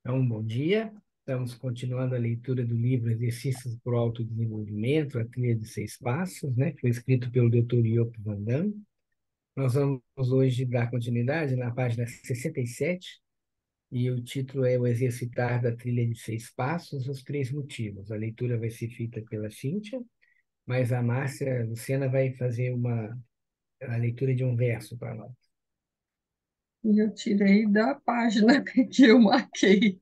Então, bom dia. Estamos continuando a leitura do livro Exercícios para o Autodesenvolvimento, a trilha de 6 passos, né? Que foi escrito pelo Dr. Joop van Dam. Nós vamos hoje dar continuidade na página 67, e o título é O Exercitar da Trilha de 6 passos, os 3 motivos. A leitura vai ser feita pela Cíntia, mas a Márcia Lucena vai fazer a leitura de um verso para nós. E eu tirei da página que eu marquei.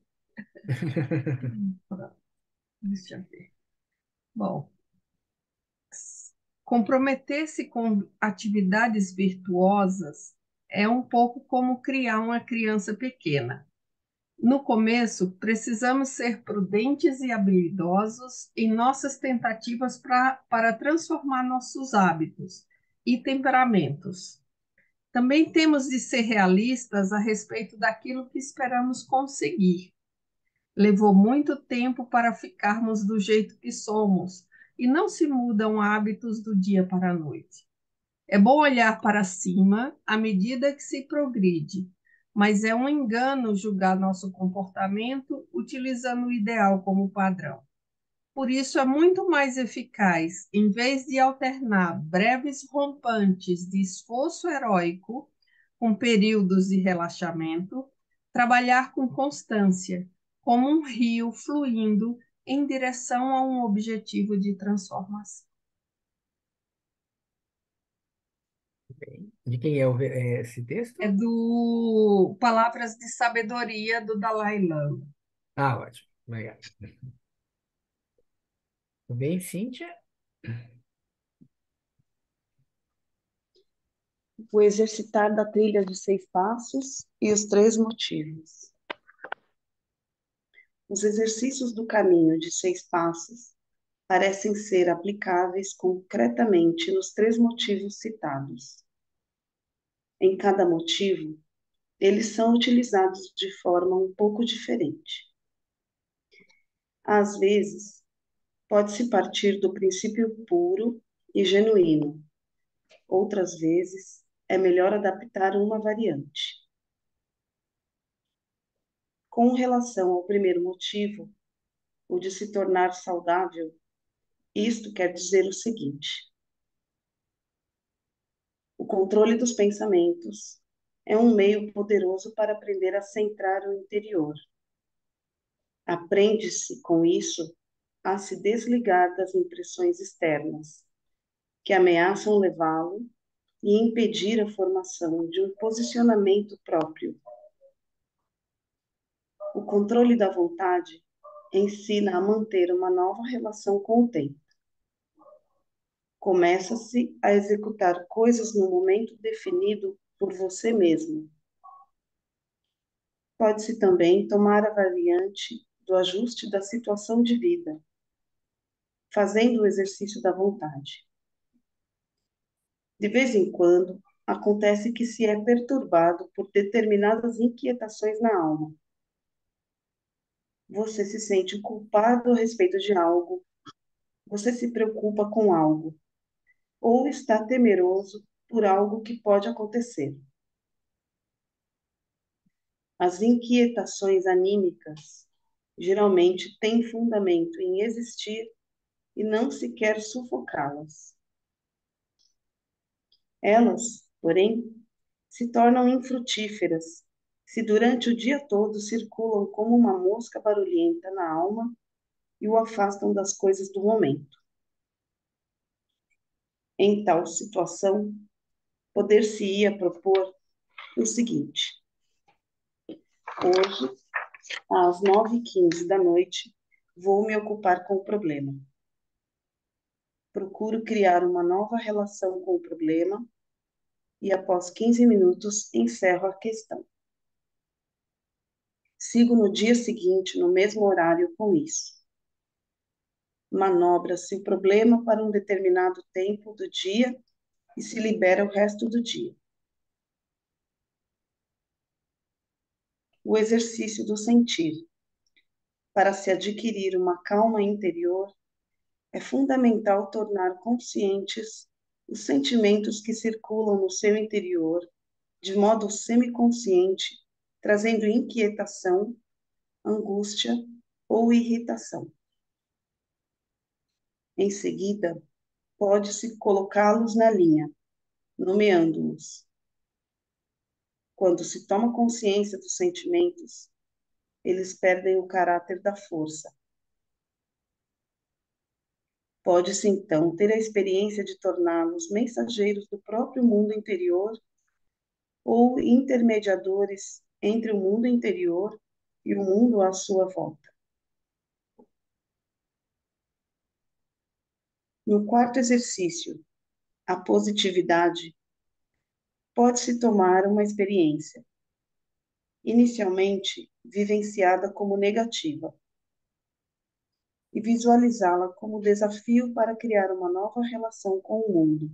Pronto, deixa eu ver. Bom, comprometer-se com atividades virtuosas é um pouco como criar uma criança pequena. No começo, precisamos ser prudentes e habilidosos em nossas tentativas para transformar nossos hábitos e temperamentos. Também temos de ser realistas a respeito daquilo que esperamos conseguir. Levou muito tempo para ficarmos do jeito que somos, e não se mudam hábitos do dia para a noite. É bom olhar para cima à medida que se progride, mas é um engano julgar nosso comportamento utilizando o ideal como padrão. Por isso, é muito mais eficaz, em vez de alternar breves rompantes de esforço heróico com períodos de relaxamento, trabalhar com constância, como um rio fluindo em direção a um objetivo de transformação. De quem é esse É texto? do Palavras de Sabedoria do Dalai Lama. Ah, ótimo. Obrigado. Tudo bem, Cíntia? O exercitar da trilha de 6 passos e os 3 motivos. Os exercícios do caminho de 6 passos parecem ser aplicáveis concretamente nos 3 motivos citados. Em cada motivo, eles são utilizados de forma um pouco diferente. Às vezes, pode-se partir do princípio puro e genuíno. Outras vezes, é melhor adaptar uma variante. Com relação ao primeiro motivo, o de se tornar saudável, isto quer dizer o seguinte: o controle dos pensamentos é um meio poderoso para aprender a centrar o interior. Aprende-se, com isso, a se desligar das impressões externas, que ameaçam levá-lo e impedir a formação de um posicionamento próprio. O controle da vontade ensina a manter uma nova relação com o tempo. Começa-se a executar coisas no momento definido por você mesmo. Pode-se também tomar a variante do ajuste da situação de vida, fazendo o exercício da vontade. De vez em quando, acontece que se é perturbado por determinadas inquietações na alma. Você se sente culpado a respeito de algo, você se preocupa com algo, ou está temeroso por algo que pode acontecer. As inquietações anímicas geralmente têm fundamento em existir e não se quer sufocá-las. Elas, porém, se tornam infrutíferas se durante o dia todo circulam como uma mosca barulhenta na alma e o afastam das coisas do momento. Em tal situação, poder-se-ia propor o seguinte: hoje, às 9h15 da noite, vou me ocupar com o problema. Procuro criar uma nova relação com o problema e, após 15 minutos, encerro a questão. Sigo no dia seguinte, no mesmo horário, com isso. Manobra-se o problema para um determinado tempo do dia e se libera o resto do dia. O exercício do sentir. Para se adquirir uma calma interior, é fundamental tornar conscientes os sentimentos que circulam no seu interior, de modo semiconsciente, trazendo inquietação, angústia ou irritação. Em seguida, pode-se colocá-los na linha, nomeando-os. Quando se toma consciência dos sentimentos, eles perdem o caráter da força. Pode-se, então, ter a experiência de torná-los mensageiros do próprio mundo interior ou intermediadores entre o mundo interior e o mundo à sua volta. No quarto exercício, a positividade, pode-se tomar uma experiência, inicialmente vivenciada como negativa, e visualizá-la como desafio para criar uma nova relação com o mundo.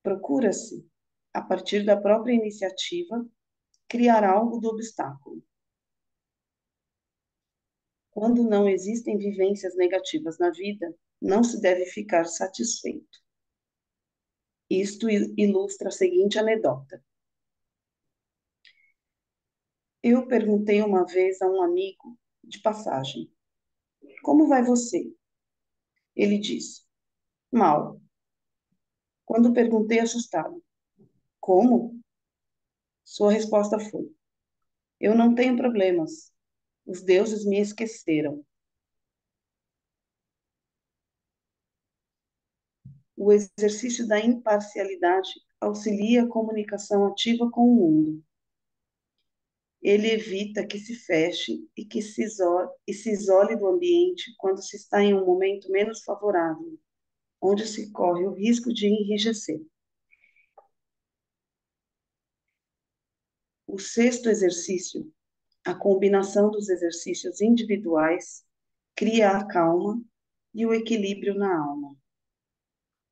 Procura-se, a partir da própria iniciativa, criar algo do obstáculo. Quando não existem vivências negativas na vida, não se deve ficar satisfeito. Isto ilustra a seguinte anedota. Eu perguntei uma vez a um amigo, de passagem, como vai você? Ele disse, mal. Quando perguntei assustado, como? Sua resposta foi, eu não tenho problemas. Os deuses me esqueceram. O exercício da imparcialidade auxilia a comunicação ativa com o mundo. Ele evita que se feche e que se isole do ambiente quando se está em um momento menos favorável, onde se corre o risco de enrijecer. O sexto exercício, a combinação dos exercícios individuais, cria a calma e o equilíbrio na alma.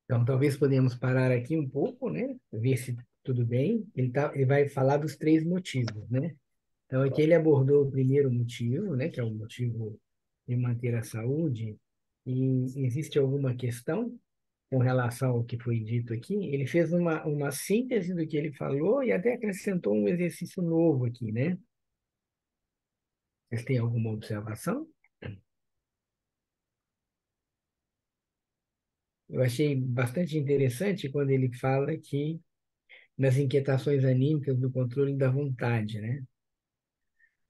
Então, talvez podemos parar aqui um pouco, né? Ver se tudo bem. Ele vai falar dos três motivos, né? Então, aqui ele abordou o primeiro motivo, né? Que é o motivo de manter a saúde. E existe alguma questão com relação ao que foi dito aqui? Ele fez uma síntese do que ele falou e até acrescentou um exercício novo aqui, né? Vocês têm alguma observação? Eu achei bastante interessante quando ele fala que nas inquietações anímicas do controle da vontade, né?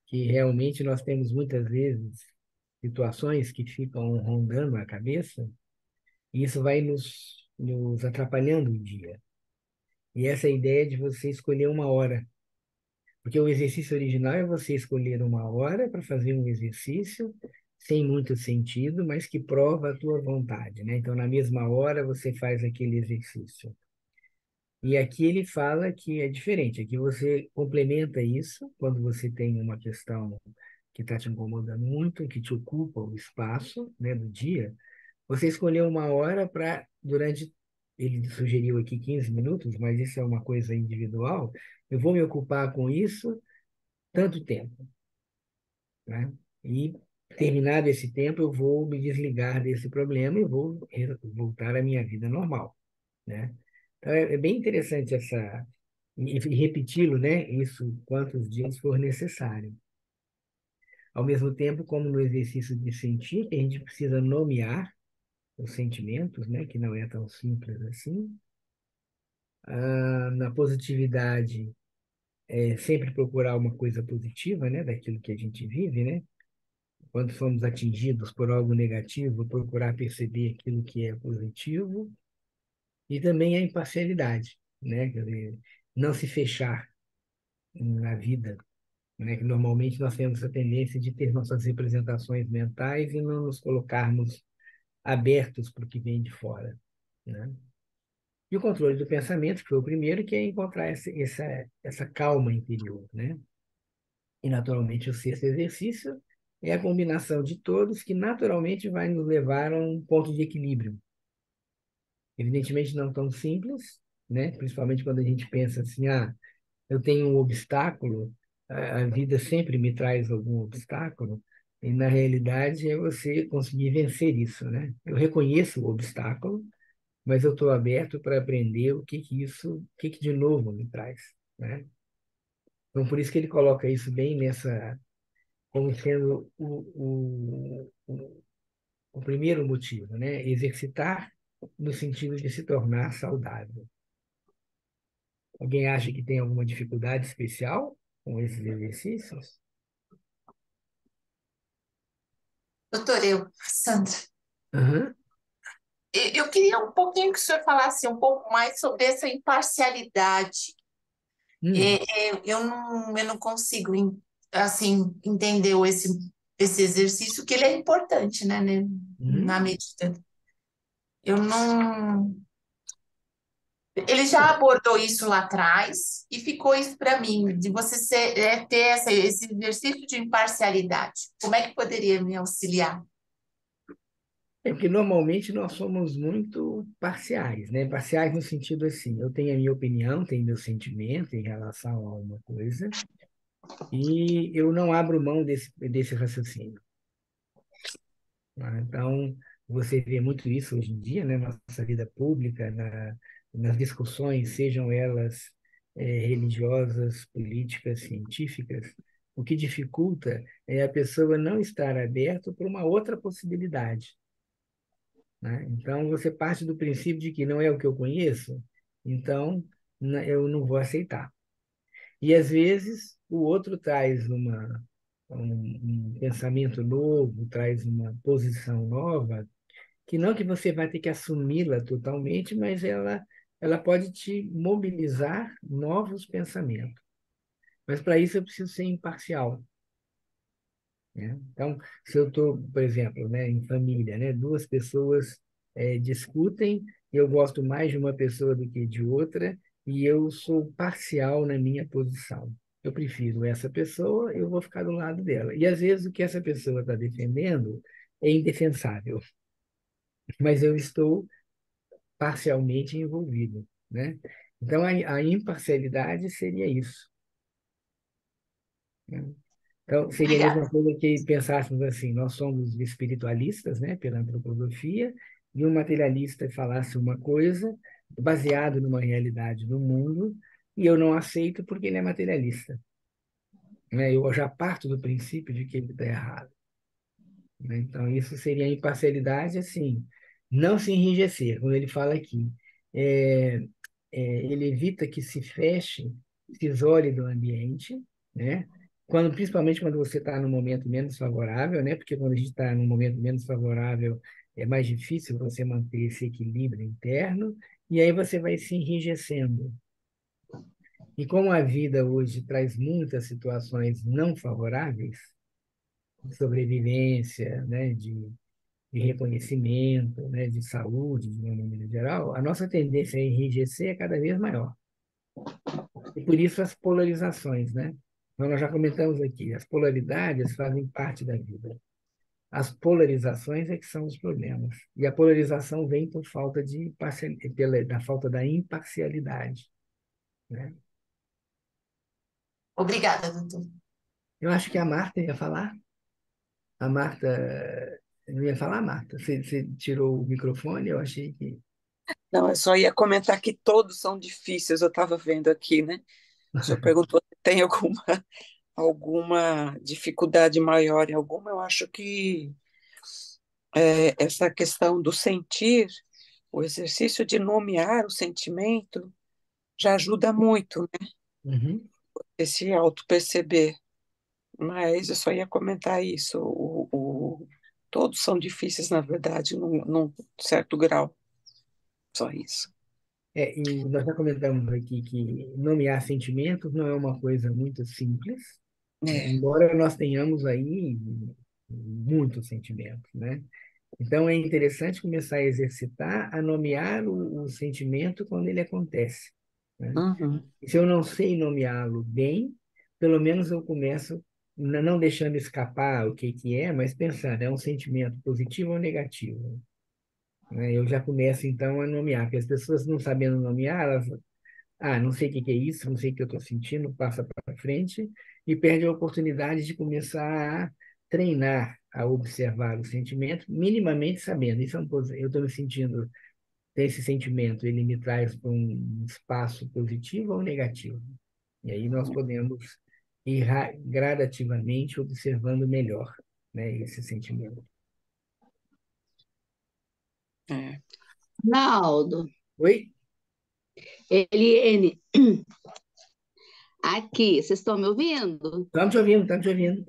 Que realmente nós temos muitas vezes situações que ficam rondando a cabeça e isso vai nos atrapalhando o dia. E essa ideia de você escolher uma hora, porque o exercício original é você escolher uma hora para fazer um exercício sem muito sentido, mas que prova a tua vontade, né? Então, na mesma hora você faz aquele exercício. E aqui ele fala que é diferente. Aqui você complementa isso quando você tem uma questão que está te incomodando muito, que te ocupa o espaço, né, do dia. Você escolheu uma hora para, durante, ele sugeriu aqui 15 minutos, mas isso é uma coisa individual. Eu vou me ocupar com isso tanto tempo, né? E terminado esse tempo, eu vou me desligar desse problema e vou voltar à minha vida normal, né? Então, é bem interessante e repeti-lo, né? Isso quantos dias for necessário. Ao mesmo tempo, como no exercício de sentir, que a gente precisa nomear os sentimentos, né? Que não é tão simples assim. Na positividade, é sempre procurar uma coisa positiva, né? Daquilo que a gente vive, né? Quando somos atingidos por algo negativo, procurar perceber aquilo que é positivo. E também a imparcialidade, né? Quer dizer, não se fechar na vida, né? Que normalmente nós temos a tendência de ter nossas representações mentais e não nos colocarmos abertos para o que vem de fora, né? E o controle do pensamento, que foi o primeiro, que é encontrar essa calma interior, né? E, naturalmente, o sexto exercício é a combinação de todos, que naturalmente vai nos levar a um ponto de equilíbrio. Evidentemente, não tão simples, né? Principalmente quando a gente pensa assim, eu tenho um obstáculo, a vida sempre me traz algum obstáculo, e na realidade é você conseguir vencer isso, né? Eu reconheço o obstáculo, mas eu estou aberto para aprender o que que de novo me traz, né? Então, por isso que ele coloca isso bem como sendo o primeiro motivo, né? Exercitar no sentido de se tornar saudável. Alguém acha que tem alguma dificuldade especial com esses exercícios? Doutor, Sandra, Aham. eu queria um pouquinho que o senhor falasse um pouco mais sobre essa imparcialidade. Hum, Eu não consigo, assim, entender esse exercício, que ele é importante, né, uhum. na medida. Eu não. Ele já abordou isso lá atrás e ficou isso para mim, de você ter esse exercício de imparcialidade. Como é que poderia me auxiliar? É porque normalmente nós somos muito parciais, né? Parciais no sentido assim, eu tenho a minha opinião, tenho meu sentimento em relação a alguma coisa, e eu não abro mão desse raciocínio. Né? Então, você vê muito isso hoje em dia, né? Na nossa vida pública, nas discussões, sejam elas religiosas, políticas, científicas. O que dificulta é a pessoa não estar aberta para uma outra possibilidade. Né? Então, você parte do princípio de que não é o que eu conheço, então eu não vou aceitar. E, às vezes, o outro traz um pensamento novo, traz uma posição nova, que não que você vai ter que assumi-la totalmente, mas ela pode te mobilizar novos pensamentos. Mas, para isso, eu preciso ser imparcial. Né? Então, se eu estou, por exemplo, né, em família, né, duas pessoas discutem, eu gosto mais de uma pessoa do que de outra, e eu sou parcial na minha posição. Eu prefiro essa pessoa, eu vou ficar do lado dela. E às vezes o que essa pessoa está defendendo é indefensável, mas eu estou parcialmente envolvido, né? Então a imparcialidade seria isso, né? Então, seria a mesma Obrigada. coisa que pensássemos assim: nós somos espiritualistas, né, pela antroposofia, e um materialista falasse uma coisa baseado numa realidade do mundo, e eu não aceito porque ele é materialista. Né? Eu já parto do princípio de que ele está errado. Né? Então, isso seria a imparcialidade, assim, não se enrijecer. Quando ele fala aqui, é, ele evita que se feche, se isole do ambiente, né? Principalmente quando você está num momento menos favorável, né? Porque quando a gente está num momento menos favorável, é mais difícil você manter esse equilíbrio interno, e aí você vai se enrijecendo. E como a vida hoje traz muitas situações não favoráveis, de sobrevivência, né? De reconhecimento, né? De saúde, de uma maneira geral, a nossa tendência a enrijecer é cada vez maior. E por isso as polarizações, né? Então, nós já comentamos aqui, as polaridades fazem parte da vida. As polarizações é que são os problemas. E a polarização vem por falta da falta da imparcialidade, né? Obrigada, doutor. Eu acho que a Marta ia falar. A Marta não ia falar, Marta. Você tirou o microfone, eu achei que. Não, eu só ia comentar que todos são difíceis, eu estava vendo aqui, né? O senhor perguntou se tem alguma dificuldade maior em alguma. Eu acho que essa questão do sentir, o exercício de nomear o sentimento, já ajuda muito, né? Uhum. Esse auto-perceber. Mas eu só ia comentar isso. Todos são difíceis, na verdade, num certo grau. Só isso. E nós já comentamos aqui que nomear sentimentos não é uma coisa muito simples, né? É. Embora nós tenhamos aí muitos sentimentos, né? Então é interessante começar a exercitar a nomear o sentimento quando ele acontece, né? Uhum. E se eu não sei nomeá-lo bem, pelo menos eu começo não deixando escapar o que é, mas pensando, é um sentimento positivo ou negativo? Né? Eu já começo então a nomear, porque as pessoas não sabendo nomear, elas não sei o que que é isso, não sei o que eu estou sentindo, passa para frente e perde a oportunidade de começar a treinar, a observar o sentimento, minimamente sabendo. Eu estou me sentindo, esse sentimento, ele me traz para um espaço positivo ou negativo? E aí nós podemos e gradativamente observando melhor, né, esse sentimento. É. Naldo, Oi? Eliene, aqui, vocês estão me ouvindo? Estamos te ouvindo, estamos te ouvindo.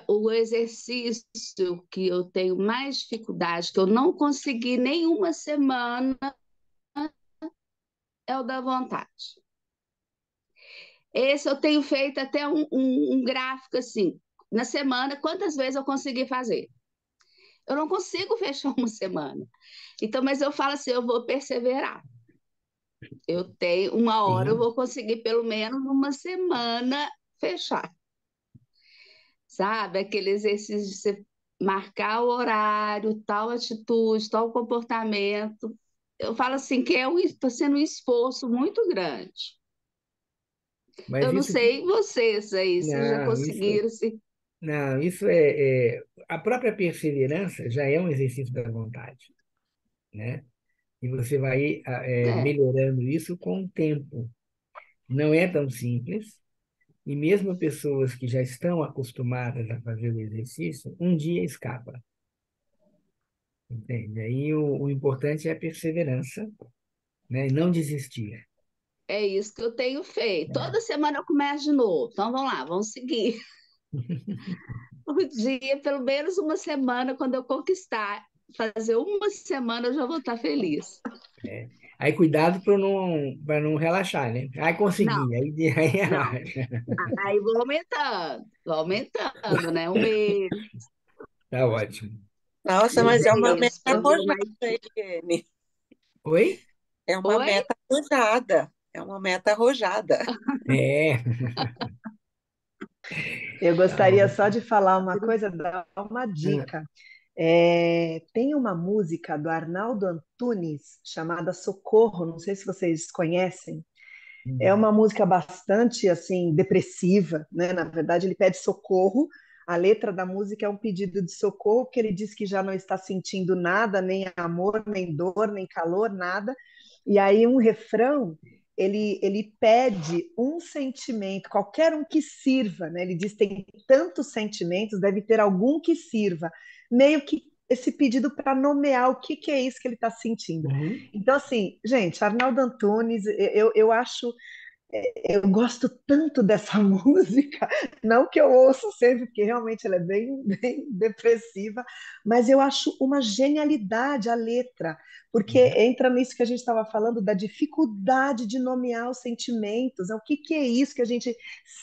O exercício que eu tenho mais dificuldade, que eu não consegui nenhuma semana, é o da vontade. Esse eu tenho feito até um gráfico assim, na semana, quantas vezes eu consegui fazer. Eu não consigo fechar uma semana. Então, mas eu falo assim, eu vou perseverar. Eu tenho uma hora, eu Sim, vou conseguir pelo menos uma semana fechar. Sabe? Aquele exercício de você marcar o horário, tal atitude, tal comportamento. Eu falo assim que está sendo um esforço muito grande. mas Eu não isso que... sei vocês aí, se já Não, isso... conseguiram, se... Não, isso a própria perseverança já é um exercício da vontade, né? E você vai É, melhorando isso com o tempo. Não é tão simples, e mesmo pessoas que já estão acostumadas a fazer o exercício, um dia escapa, entende? Aí o importante é a perseverança, né? E não desistir. é isso que eu tenho feito. Né? Toda semana eu começo de novo. Então vamos lá, vamos seguir. Um dia, pelo menos uma semana, quando eu conquistar, fazer uma semana, eu já vou estar feliz. É. Aí cuidado para não relaxar, né? Aí Não, consegui, aí não. relaxa. Aí vou aumentando, né? Um mês, Tá ótimo. Nossa, mas mas é é uma meta isso, para ver arrojada, mais. Eliane. Oi? É uma Oi? meta arrojada. É uma meta arrojada. É, Eu tá gostaria só ótimo. de falar uma coisa, dar uma Ah, dica. Tem uma música do Arnaldo Antunes chamada Socorro, não sei se vocês conhecem. É hum, uma música bastante assim depressiva, né? Na verdade, ele pede socorro. A letra da música é um pedido de socorro, porque ele diz que já não está sentindo nada, nem amor, nem dor, nem calor, nada. E aí um refrão, ele pede um sentimento, qualquer um que sirva, né? Ele diz tem tantos sentimentos, deve ter algum que sirva. Meio que esse pedido para nomear o que é isso que ele está sentindo. uhum. Então, assim, gente, Arnaldo Antunes, eu acho eu gosto tanto dessa música, não que eu ouço sempre, porque realmente ela é bem, bem depressiva, mas eu acho uma genialidade a letra, porque entra nisso que a gente estava falando, da dificuldade de nomear os sentimentos, o que é isso que a gente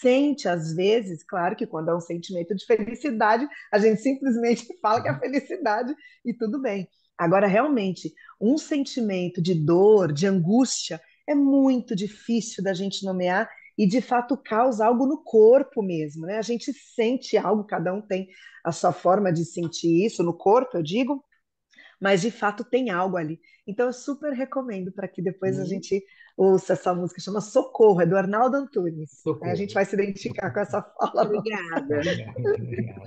sente às vezes, claro que quando é um sentimento de felicidade, a gente simplesmente fala que é felicidade e tudo bem. Agora, realmente, um sentimento de dor, de angústia, é muito difícil da gente nomear e de fato causa algo no corpo mesmo, né? A gente sente algo, cada um tem a sua forma de sentir isso no corpo, eu digo, mas de fato tem algo ali. Então eu super recomendo para que depois a Uhum. gente ouça essa música, chama Socorro, é do Arnaldo Antunes. A gente Socorro. vai se identificar com essa fala nossa. Obrigada. Legal, legal.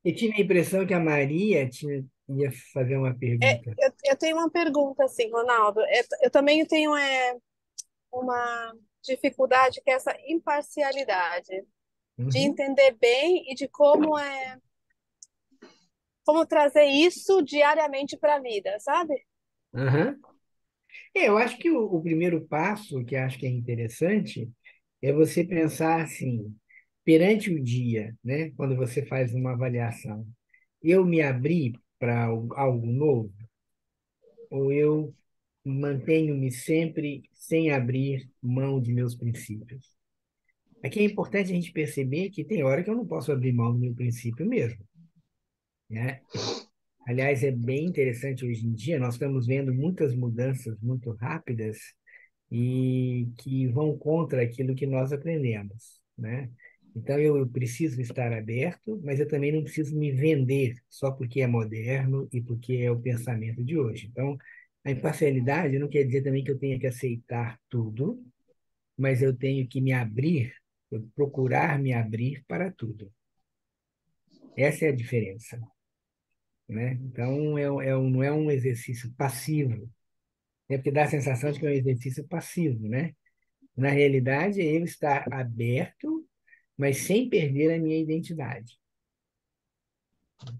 Eu tive a impressão que a Maria ia fazer uma pergunta. Eu tenho uma pergunta, assim, Ronaldo. Eu também tenho uma dificuldade que é essa imparcialidade, de Uhum, entender bem e de como trazer isso diariamente para a vida, sabe? uhum. Eu acho que o primeiro passo, que acho que é interessante, é você pensar assim, perante o dia, né? Quando você faz uma avaliação, eu me abri para algo novo ou eu mantenho-me sempre sem abrir mão de meus princípios? Aqui é importante a gente perceber que tem hora que eu não posso abrir mão do meu princípio mesmo, né? Aliás, é bem interessante hoje em dia, nós estamos vendo muitas mudanças muito rápidas e que vão contra aquilo que nós aprendemos, né? Então eu preciso estar aberto, mas eu também não preciso me vender só porque é moderno e porque é o pensamento de hoje. Então, a imparcialidade não quer dizer também que eu tenha que aceitar tudo, mas eu tenho que me abrir, eu procurar me abrir para tudo. Essa é a diferença, né? Então, não é um exercício passivo, né? Porque dá a sensação de que é um exercício passivo, né? Na realidade, é eu estar aberto, mas sem perder a minha identidade.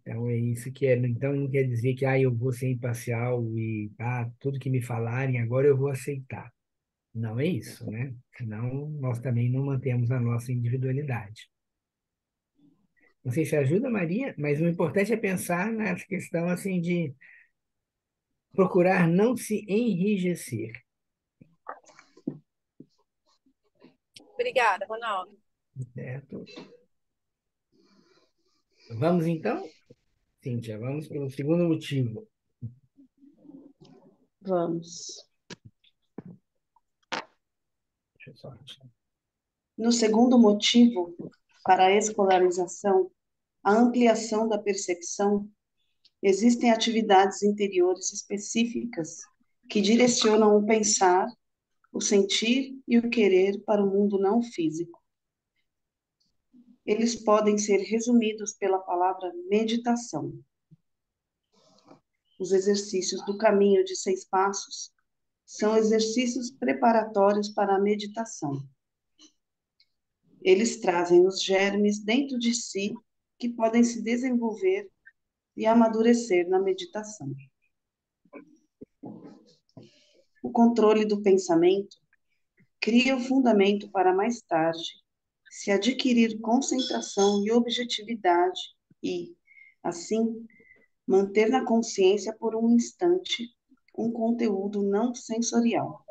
Então, é isso que é. Então, não quer dizer que eu vou ser imparcial e tudo que me falarem agora eu vou aceitar. Não é isso, né? Senão, nós também não mantemos a nossa individualidade. Não sei se ajuda, Maria, mas o importante é pensar nessa questão assim de procurar não se enrijecer, Obrigada, Ronaldo. certo? Vamos então, Cíntia, vamos para o segundo motivo. Vamos. Deixa eu só achar. No segundo motivo, para a escolarização, a ampliação da percepção, existem atividades interiores específicas que direcionam o pensar, o sentir e o querer para o mundo não físico. Eles podem ser resumidos pela palavra meditação. Os exercícios do caminho de 6 passos são exercícios preparatórios para a meditação. Eles trazem os germes dentro de si que podem se desenvolver e amadurecer na meditação. O controle do pensamento cria o fundamento para mais tarde se adquirir concentração e objetividade e, assim, manter na consciência por um instante um conteúdo não sensorial.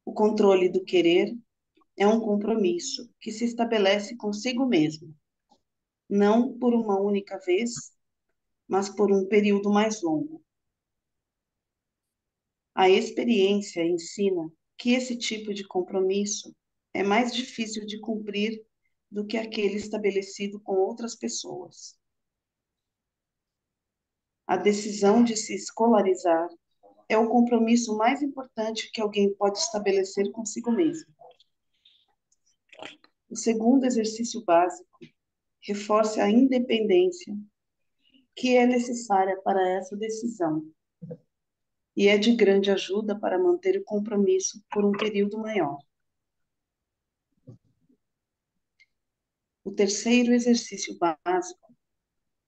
O controle do querer é um compromisso que se estabelece consigo mesmo, não por uma única vez, mas por um período mais longo. A experiência ensina que esse tipo de compromisso é mais difícil de cumprir do que aquele estabelecido com outras pessoas. A decisão de se escolarizar é o compromisso mais importante que alguém pode estabelecer consigo mesmo. O segundo exercício básico reforça a independência que é necessária para essa decisão e é de grande ajuda para manter o compromisso por um período maior. O terceiro exercício básico,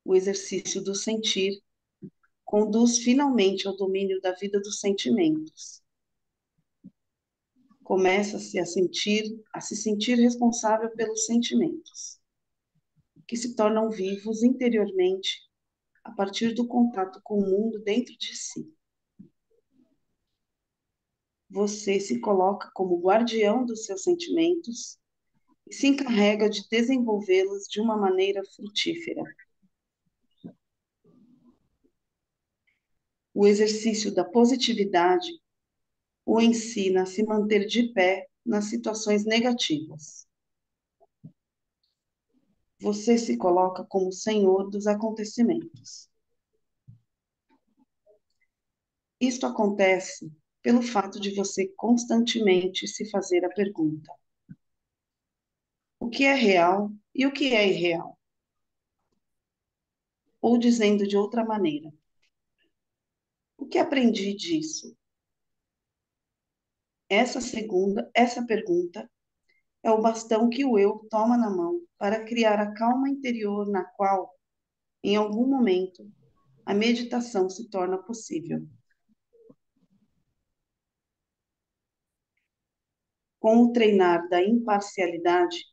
o exercício do sentir, conduz finalmente ao domínio da vida dos sentimentos. Começa-se a se sentir responsável pelos sentimentos, que se tornam vivos interiormente a partir do contato com o mundo dentro de si. Você se coloca como guardião dos seus sentimentos e se encarrega de desenvolvê-los de uma maneira frutífera. O exercício da positividade o ensina a se manter de pé nas situações negativas. Você se coloca como senhor dos acontecimentos. Isto acontece pelo fato de você constantemente se fazer a pergunta: o que é real e o que é irreal? Ou dizendo de outra maneira, o que aprendi disso? Essa pergunta é o bastão que o eu toma na mão para criar a calma interior na qual, em algum momento, a meditação se torna possível. Com o treinar da imparcialidade,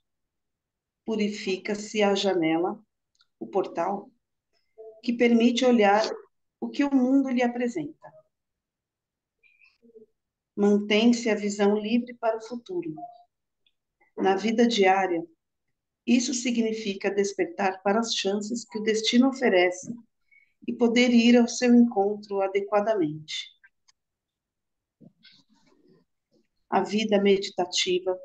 purifica-se a janela, o portal, que permite olhar o que o mundo lhe apresenta. Mantém-se a visão livre para o futuro. Na vida diária, isso significa despertar para as chances que o destino oferece e poder ir ao seu encontro adequadamente. A vida meditativa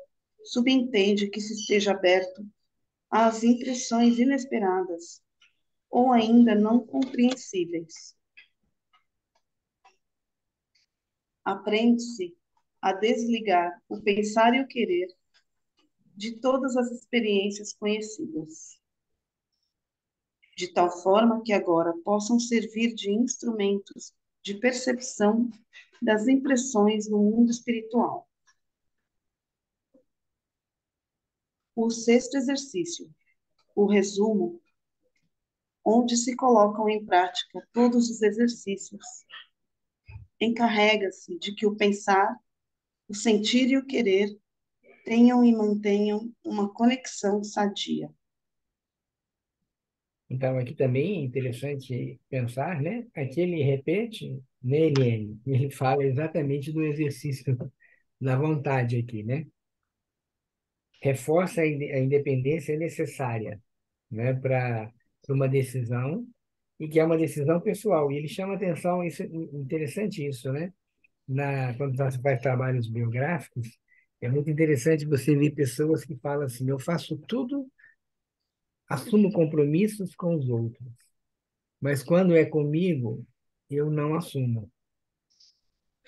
subentende que se esteja aberto às impressões inesperadas ou ainda não compreensíveis. Aprende-se a desligar o pensar e o querer de todas as experiências conhecidas, de tal forma que agora possam servir de instrumentos de percepção das impressões no mundo espiritual. O sexto exercício, o resumo, onde se colocam em prática todos os exercícios, encarrega-se de que o pensar, o sentir e o querer tenham e mantenham uma conexão sadia. Então, aqui também é interessante pensar, né? Aqui ele repete, nele, ele fala exatamente do exercício da vontade aqui, né? Reforça a independência necessária, né, para uma decisão, e que é uma decisão pessoal. E ele chama atenção, isso, interessante isso, né? Quando você faz trabalhos biográficos, é muito interessante você ver pessoas que falam assim: eu faço tudo, assumo compromissos com os outros, mas quando é comigo, eu não assumo.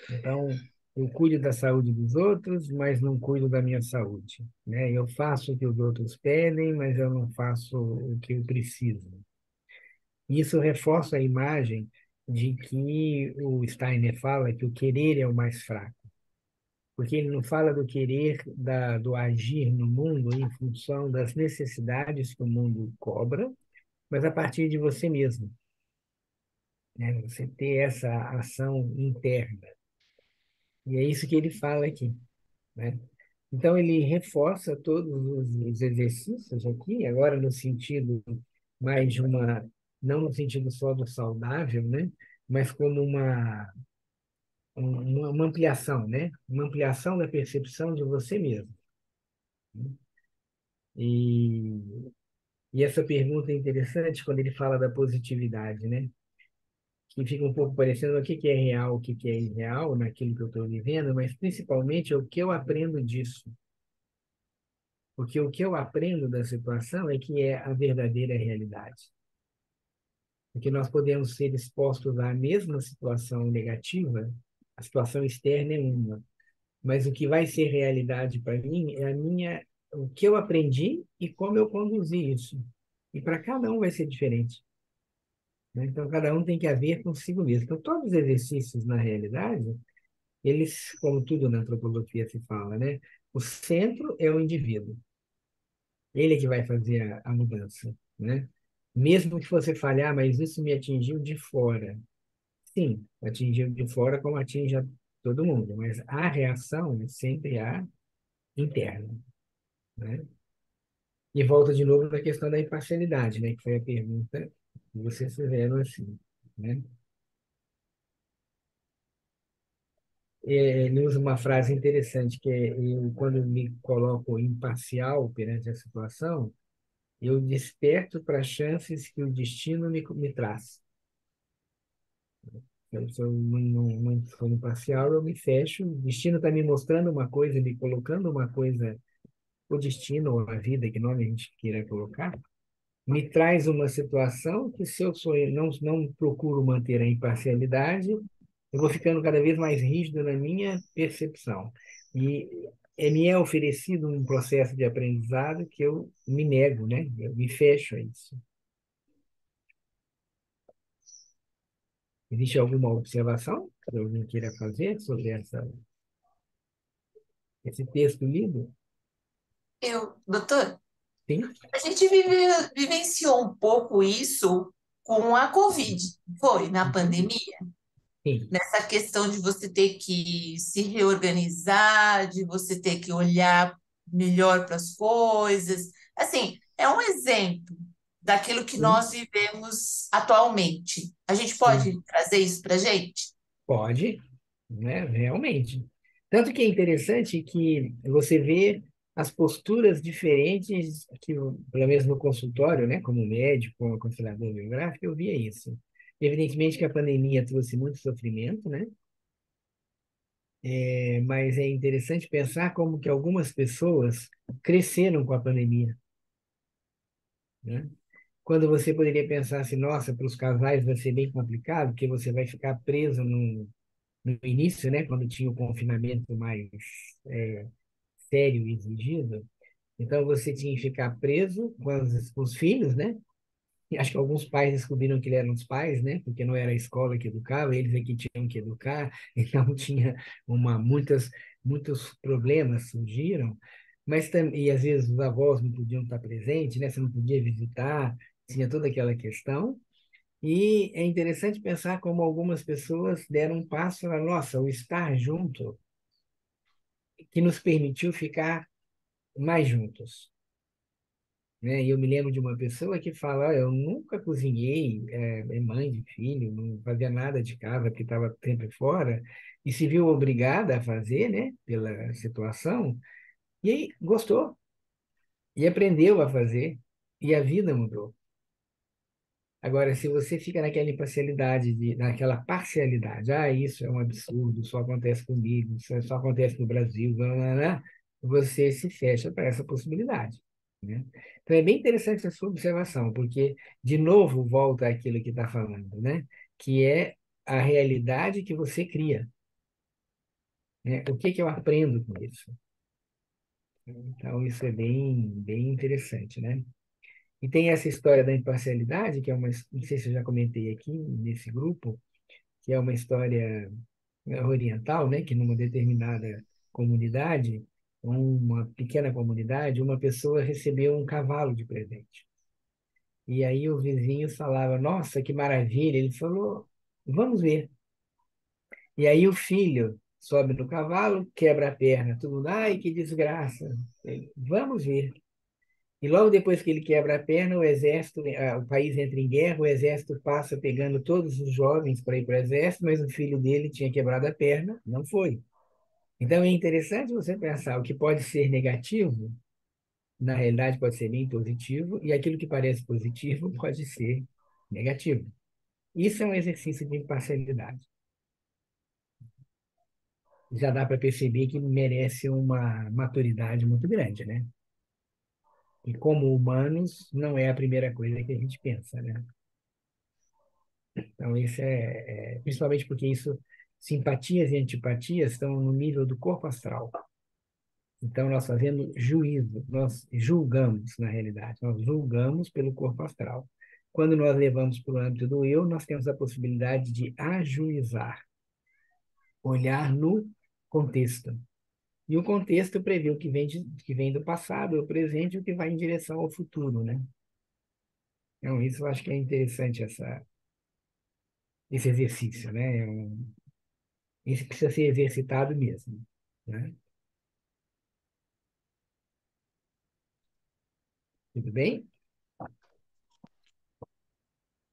Então, eu cuido da saúde dos outros, mas não cuido da minha saúde, né? Eu faço o que os outros pedem, mas eu não faço o que eu preciso. Isso reforça a imagem de que o Steiner fala que o querer é o mais fraco, porque ele não fala do querer, do agir no mundo em função das necessidades que o mundo cobra, mas a partir de você mesmo, né? Você ter essa ação interna. E é isso que ele fala aqui, né? Então, ele reforça todos os exercícios aqui, agora no sentido mais de uma, não no sentido só do saudável, né? Mas como uma ampliação, né? Uma ampliação da percepção de você mesmo. E, e essa pergunta é interessante quando ele fala da positividade, né? Que fica um pouco parecendo o que que é real, o que que é irreal naquilo que eu estou vivendo, mas principalmente o que eu aprendo disso. Porque o que eu aprendo da situação é que é a verdadeira realidade. Porque nós podemos ser expostos à mesma situação negativa, a situação externa é uma, mas o que vai ser realidade para mim é o que eu aprendi e como eu conduzi isso. E para cada um vai ser diferente, né? Então, cada um tem que haver consigo mesmo. Então, todos os exercícios, na realidade, eles, como tudo na antropologia se fala, né? O centro é o indivíduo. Ele é que vai fazer a mudança, né? Mesmo que você falhar, mas isso me atingiu de fora. Sim, atingiu de fora como atinge a todo mundo, mas a reação é sempre a interna, né? E volta de novo na questão da imparcialidade, né? Que foi a pergunta que vocês fizeram assim, né? Ele usa uma frase interessante que é: eu, quando me coloco imparcial perante a situação, eu desperto para as chances que o destino me traz. Se eu não for imparcial, eu me fecho. O destino está me mostrando uma coisa, me colocando uma coisa, o destino ou a vida, que nome a gente queira colocar, me traz uma situação que, se eu não procuro manter a imparcialidade, eu vou ficando cada vez mais rígido na minha percepção. E me é oferecido um processo de aprendizado que eu me nego, né? Eu me fecho a isso. Existe alguma observação que alguém queira fazer sobre esse texto lido? Doutor, Sim, a gente vivenciou um pouco isso com a Covid, foi, na pandemia, sim, nessa questão de você ter que se reorganizar, de você ter que olhar melhor para as coisas. Assim, é um exemplo daquilo que sim, nós vivemos atualmente. A gente sim. pode trazer isso para a gente? Pode, né? Realmente. Tanto que é interessante que você vê as posturas diferentes que, pelo menos no consultório, né? Como médico, como aconselhador biográfico, eu via isso. Evidentemente que a pandemia trouxe muito sofrimento, né? Mas é interessante pensar como que algumas pessoas cresceram com a pandemia, né? Quando você poderia pensar assim: nossa, para os casais vai ser bem complicado, porque você vai ficar preso no início, né, quando tinha o confinamento mais sério e exigido. Então, você tinha que ficar preso com os filhos, né? E acho que alguns pais descobriram que eles eram os pais, né? Porque não era a escola que educava, eles é que tinham que educar, então tinha muitos problemas surgiram, e às vezes os avós não podiam estar presentes, né? Você não podia visitar, tinha toda aquela questão. E é interessante pensar como algumas pessoas deram um passo na nossa, o estar junto, que nos permitiu ficar mais juntos, né? E eu me lembro de uma pessoa que fala: "Olha, eu nunca cozinhei, é mãe de filho, não fazia nada de casa porque estava sempre fora, e se viu obrigada a fazer, né, pela situação, e aí gostou, e aprendeu a fazer, e a vida mudou. Agora, se você fica naquela imparcialidade, naquela parcialidade, isso é um absurdo, só acontece comigo, isso só acontece no Brasil, blá, blá, blá, você se fecha para essa possibilidade, né? Então, é bem interessante a sua observação, porque, de novo, volta àquilo que está falando, né? Que é a realidade que você cria, né? O que que eu aprendo com isso? Então, isso é bem interessante, né? E tem essa história da imparcialidade, que é não sei se eu já comentei aqui nesse grupo, que é uma história oriental, né, que numa determinada comunidade, uma pequena comunidade, uma pessoa recebeu um cavalo de presente. E aí os vizinhos falavam: "Nossa, que maravilha!" Ele falou: "Vamos ver." E aí o filho sobe no cavalo, quebra a perna, todo mundo: "Ai, que desgraça!" Ele, "Vamos ver." E logo depois que ele quebra a perna, o país entra em guerra, o exército passa pegando todos os jovens para ir para o exército, mas o filho dele tinha quebrado a perna, não foi. Então é interessante você pensar o que pode ser negativo, na realidade pode ser bem positivo, e aquilo que parece positivo pode ser negativo. Isso é um exercício de imparcialidade. Já dá para perceber que merece uma maturidade muito grande, né? E como humanos, não é a primeira coisa que a gente pensa, né? Então, isso principalmente porque simpatias e antipatias estão no nível do corpo astral. Então, nós fazemos juízo, nós julgamos, na realidade, nós julgamos pelo corpo astral. Quando nós levamos para o âmbito do eu, nós temos a possibilidade de ajuizar, olhar no contexto. E o contexto prevê o que vem do passado, o presente e o que vai em direção ao futuro, né? Então, isso eu acho que é interessante esse exercício, né? Isso precisa ser exercitado mesmo, né? Tudo bem?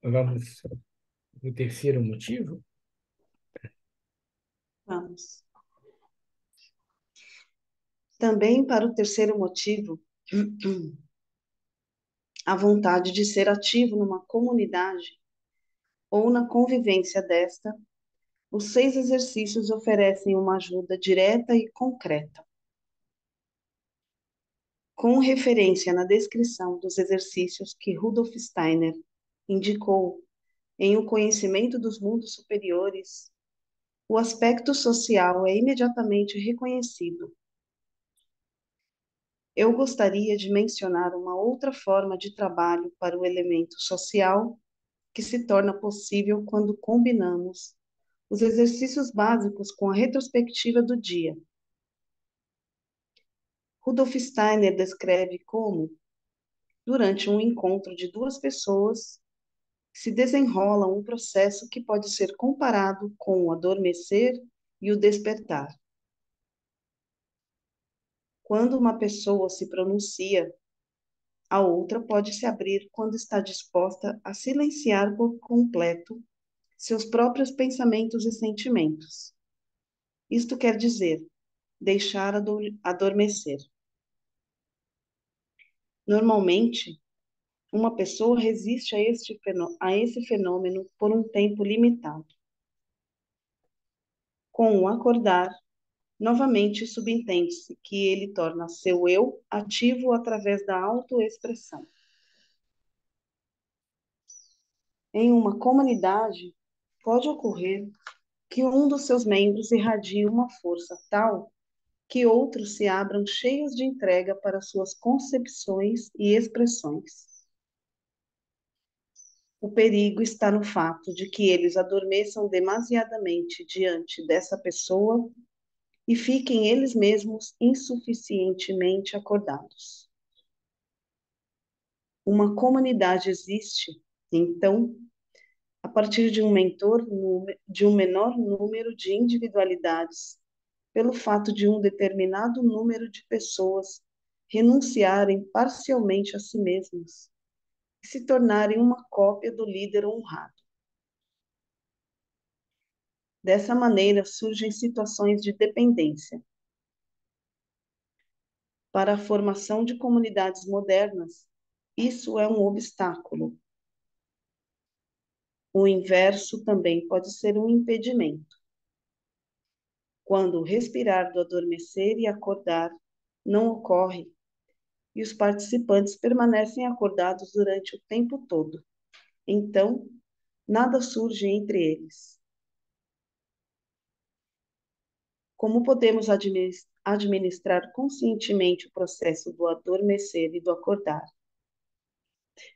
Vamos o terceiro motivo. Vamos. Também para o terceiro motivo, a vontade de ser ativo numa comunidade ou na convivência desta, os 6 exercícios oferecem uma ajuda direta e concreta. Com referência na descrição dos exercícios que Rudolf Steiner indicou em O Conhecimento dos Mundos Superiores, o aspecto social é imediatamente reconhecido. Eu gostaria de mencionar uma outra forma de trabalho para o elemento social que se torna possível quando combinamos os exercícios básicos com a retrospectiva do dia. Rudolf Steiner descreve como, durante um encontro de 2 pessoas, se desenrola um processo que pode ser comparado com o adormecer e o despertar. Quando uma pessoa se pronuncia, a outra pode se abrir quando está disposta a silenciar por completo seus próprios pensamentos e sentimentos. Isto quer dizer, deixar adormecer. Normalmente, uma pessoa resiste a esse fenômeno por um tempo limitado. Com o acordar, novamente subentende-se que ele torna seu eu ativo através da autoexpressão. Em uma comunidade, pode ocorrer que um dos seus membros irradie uma força tal que outros se abram cheios de entrega para suas concepções e expressões. O perigo está no fato de que eles adormeçam demasiadamente diante dessa pessoa e fiquem eles mesmos insuficientemente acordados. Uma comunidade existe, então, a partir de um menor número de individualidades, pelo fato de um determinado número de pessoas renunciarem parcialmente a si mesmas e se tornarem uma cópia do líder honrado. Dessa maneira surgem situações de dependência. Para a formação de comunidades modernas, isso é um obstáculo. O inverso também pode ser um impedimento. Quando o respirar do adormecer e acordar não ocorre e os participantes permanecem acordados durante o tempo todo, então nada surge entre eles. Como podemos administrar conscientemente o processo do adormecer e do acordar?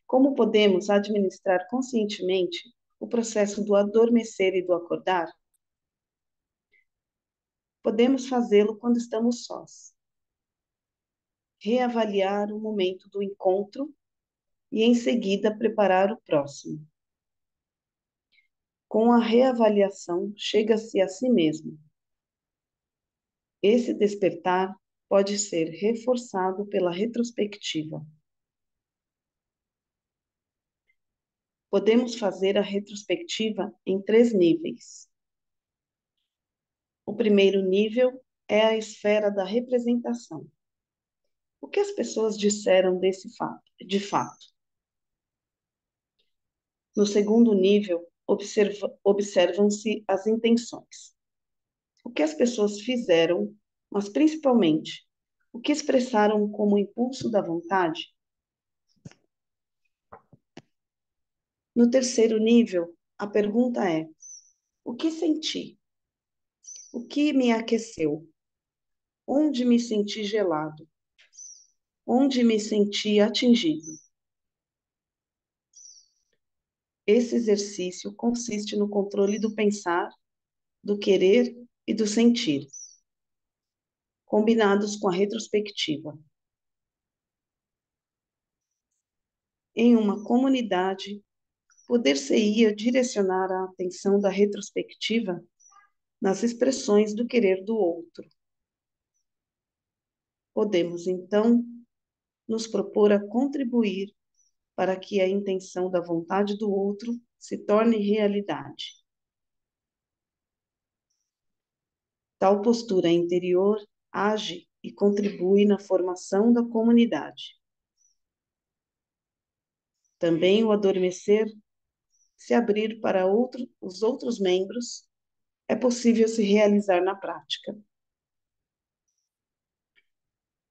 Como podemos administrar conscientemente o processo do adormecer e do acordar? Podemos fazê-lo quando estamos sós. Reavaliar o momento do encontro e, em seguida, preparar o próximo. Com a reavaliação, chega-se a si mesmo. Esse despertar pode ser reforçado pela retrospectiva. Podemos fazer a retrospectiva em 3 níveis. O primeiro nível é a esfera da representação. O que as pessoas disseram de fato? No segundo nível, observam-se as intenções. O que as pessoas fizeram, mas principalmente, o que expressaram como impulso da vontade? No terceiro nível, a pergunta é: o que senti? O que me aqueceu? Onde me senti gelado? Onde me senti atingido? Esse exercício consiste no controle do pensar, do querer e do sentir, combinados com a retrospectiva. Em uma comunidade, poder-se-ia direcionar a atenção da retrospectiva nas expressões do querer do outro. Podemos, então, nos propor a contribuir para que a intenção da vontade do outro se torne realidade. Tal postura interior age e contribui na formação da comunidade. Também o adormecer, se abrir para os outros membros, é possível se realizar na prática.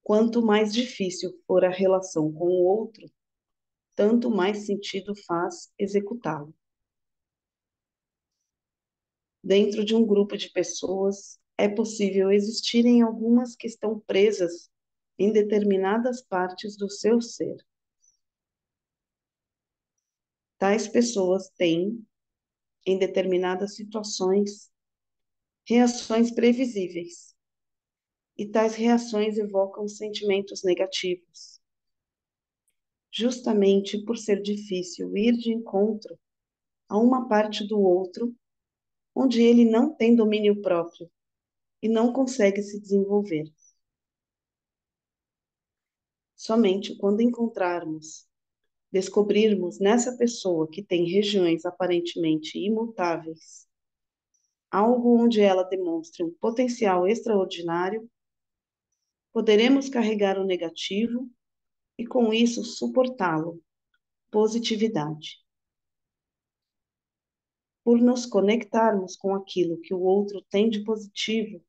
Quanto mais difícil for a relação com o outro, tanto mais sentido faz executá-lo. Dentro de um grupo de pessoas, é possível existirem algumas que estão presas em determinadas partes do seu ser. Tais pessoas têm, em determinadas situações, reações previsíveis, e tais reações evocam sentimentos negativos. Justamente por ser difícil ir de encontro a uma parte do outro onde ele não tem domínio próprio e não consegue se desenvolver. Somente quando descobrirmos nessa pessoa que tem regiões aparentemente imutáveis, algo onde ela demonstre um potencial extraordinário, poderemos carregar o negativo e, com isso, suportá-lo. Positividade. Por nos conectarmos com aquilo que o outro tem de positivo,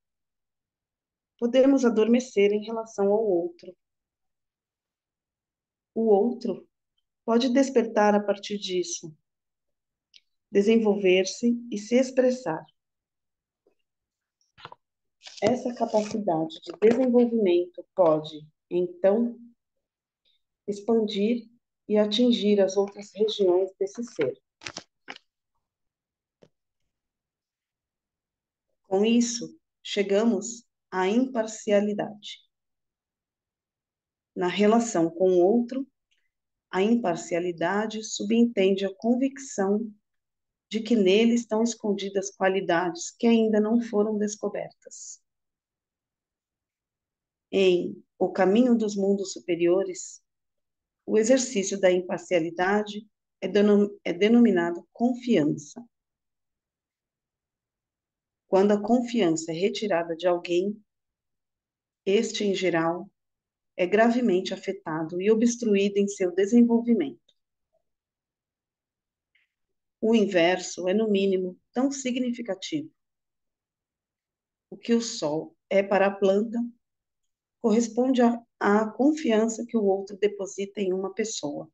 podemos adormecer em relação ao outro. O outro pode despertar a partir disso, desenvolver-se e se expressar. Essa capacidade de desenvolvimento pode, então, expandir e atingir as outras regiões desse ser. Com isso, chegamos à imparcialidade. Na relação com o outro, a imparcialidade subentende a convicção de que nele estão escondidas qualidades que ainda não foram descobertas. Em O Caminho dos Mundos Superiores, o exercício da imparcialidade é denominado confiança. Quando a confiança é retirada de alguém, este, em geral, é gravemente afetado e obstruído em seu desenvolvimento. O inverso é, no mínimo, tão significativo. O que o sol é para a planta corresponde à confiança que o outro deposita em uma pessoa.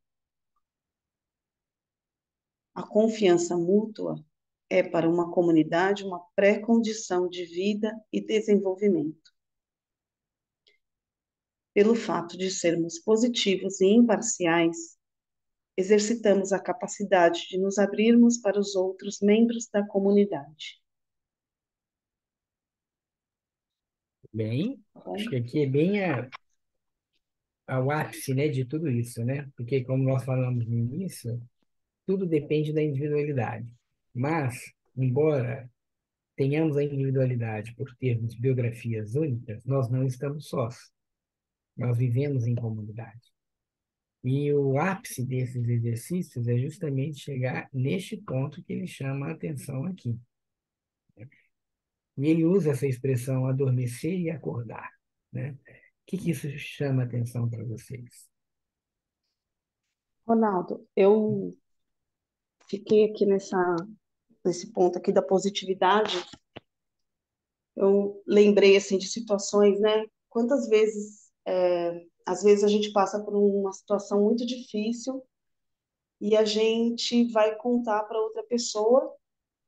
A confiança mútua é para uma comunidade uma pré-condição de vida e desenvolvimento. Pelo fato de sermos positivos e imparciais, exercitamos a capacidade de nos abrirmos para os outros membros da comunidade. Bem, acho que aqui é bem ao ápice, né, de tudo isso, né? Porque, como nós falamos no início, tudo depende da individualidade. Mas, embora tenhamos a individualidade por termos biografias únicas, nós não estamos sós. Nós vivemos em comunidade. E o ápice desses exercícios é justamente chegar neste ponto que ele chama a atenção aqui. E ele usa essa expressão adormecer e acordar, né? O que isso chama a atenção para vocês? Ronaldo, eu fiquei aqui nesse ponto aqui da positividade. Eu lembrei assim de situações, né? Quantas vezes, às vezes a gente passa por uma situação muito difícil e a gente vai contar para outra pessoa